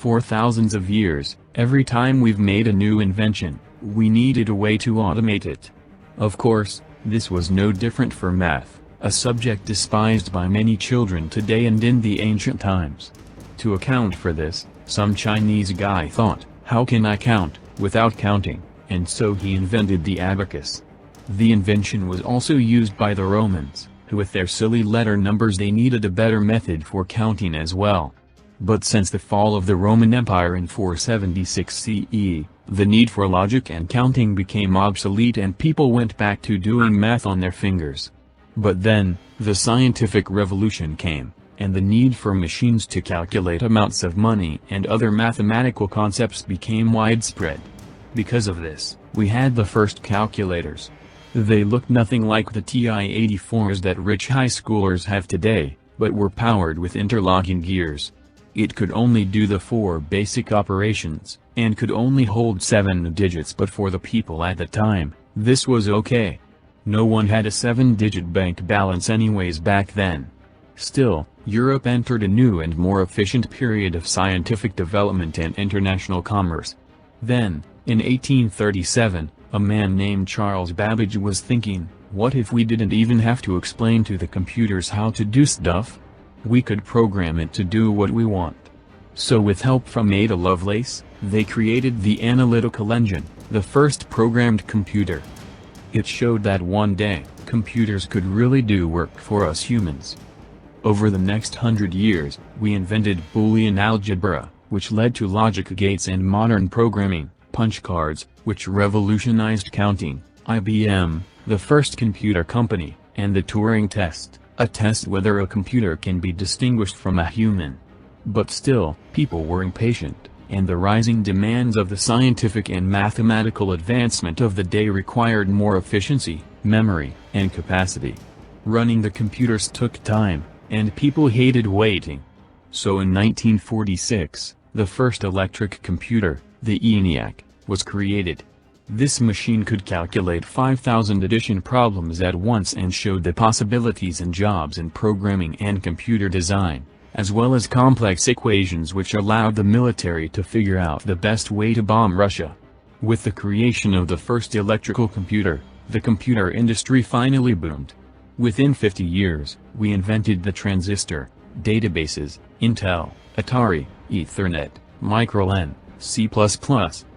For thousands of years, every time we've made a new invention, we needed a way to automate it. Of course, this was no different for math, a subject despised by many children today and in the ancient times. To account for this, some Chinese guy thought, how can I count, without counting, and so he invented the abacus. The invention was also used by the Romans, who with their silly letter numbers they needed a better method for counting as well. But since the fall of the Roman Empire in 476 CE, the need for logic and counting became obsolete and people went back to doing math on their fingers. But then, the scientific revolution came, and the need for machines to calculate amounts of money and other mathematical concepts became widespread. Because of this, we had the first calculators. They looked nothing like the TI-84s that rich high schoolers have today, but were powered with interlocking gears. It could only do the 4 basic operations, and could only hold 7 digits, but for the people at the time, this was okay. No one had a 7-digit bank balance anyways back then. Still, Europe entered a new and more efficient period of scientific development and international commerce. Then, in 1837, a man named Charles Babbage was thinking, what if we didn't even have to explain to the computers how to do stuff? We could program it to do what we want. So with help from Ada Lovelace, they created the analytical engine, the first programmed computer. It showed that one day, computers could really do work for us humans. Over the next 100 years, we invented Boolean algebra, which led to logic gates and modern programming, punch cards, which revolutionized counting, IBM, the first computer company, and the Turing test, a test whether a computer can be distinguished from a human. But still, people were impatient, and the rising demands of the scientific and mathematical advancement of the day required more efficiency, memory, and capacity. Running the computers took time, and people hated waiting. So in 1946, the first electric computer, the ENIAC, was created. This machine could calculate 5,000 addition problems at once and showed the possibilities in jobs in programming and computer design, as well as complex equations which allowed the military to figure out the best way to bomb Russia. With the creation of the first electrical computer, the computer industry finally boomed. Within 50 years, we invented the transistor, databases, Intel, Atari, Ethernet, MicroLEN, C++,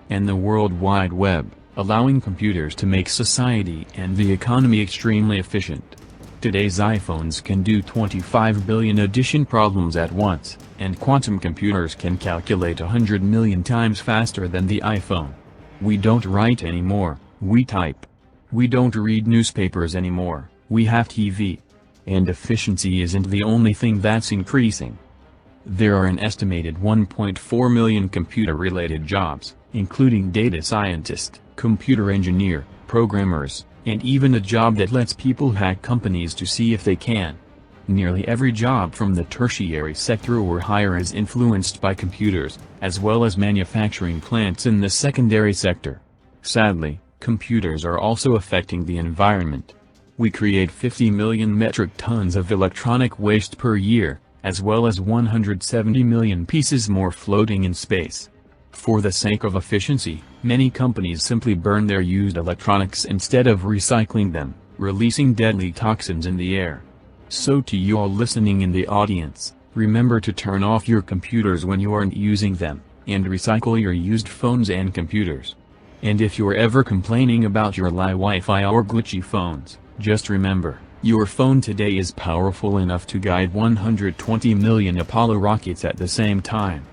and the World Wide Web, allowing computers to make society and the economy extremely efficient. Today's iPhones can do 25 billion addition problems at once, and quantum computers can calculate 100 million times faster than the iPhone. We don't write anymore, we type. We don't read newspapers anymore, we have TV. And efficiency isn't the only thing that's increasing. There are an estimated 1.4 million computer-related jobs, including data scientist, computer engineer, programmers, and even a job that lets people hack companies to see if they can. Nearly every job from the tertiary sector or higher is influenced by computers, as well as manufacturing plants in the secondary sector. Sadly, computers are also affecting the environment. We create 50 million metric tons of electronic waste per year, as well as 170 million pieces more floating in space. For the sake of efficiency, many companies simply burn their used electronics instead of recycling them, releasing deadly toxins in the air. So to you all listening in the audience, remember to turn off your computers when you aren't using them, and recycle your used phones and computers. And if you're ever complaining about your Wi-Fi or glitchy phones, just remember, your phone today is powerful enough to guide 120 million Apollo rockets at the same time.